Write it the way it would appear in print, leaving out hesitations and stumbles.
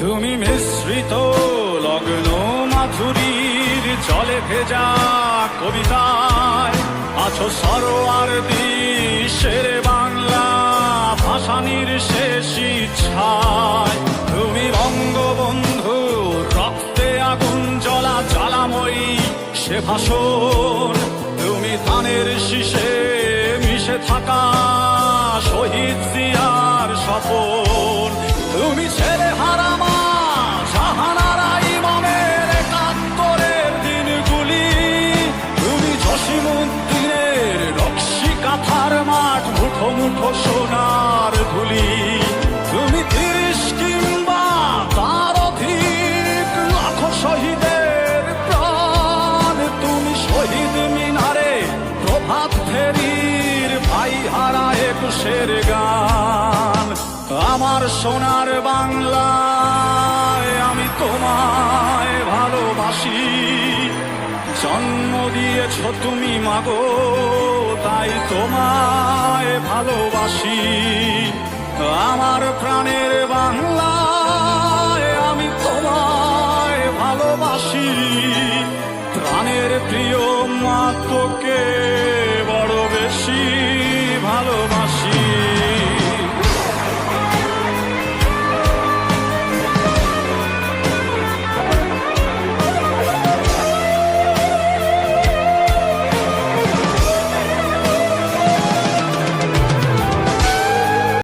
তুমি মিশ্রিত লগ্ন মাধুরীর জলে ভেজা কবিতায় আছো সরোয়ার্দী শের বাংলা ভাসানির শেষ ইচ্ছায়। তুমি বঙ্গবন্ধু রক্তে আগুন জ্বলা জ্বালাময়ী সে ভাষণ। তুমি ধানের শীষে মিশে থাকা শহীদ জিয়ার স্বপন। তুমি ছেলে হারা মা জাহানারা ইমামের একাত্তরের দিনগুলি। তুমি জসিমউদ্দিনের নকশি কাঁথার মাঠ মুঠো মুঠো সোনার ধুলি। তুমি ৩০ কিংবা তার অধিক লাখো শহীদের প্রাণ। তুমি শহীদ মিনারে প্রভাত ফেরির ভাই হারা ২১-এর গান। আমার সোনার বাংলায় আমি তোমায় ভালোবাসি। জন্ম দিয়েছ তুমি মাগো তাই তোমায় ভালোবাসি। আমার প্রাণের বাংলায় আমি তোমায় ভালোবাসি। প্রাণের প্রিয় মা তোকে বড় বেশি ভালোবাসি।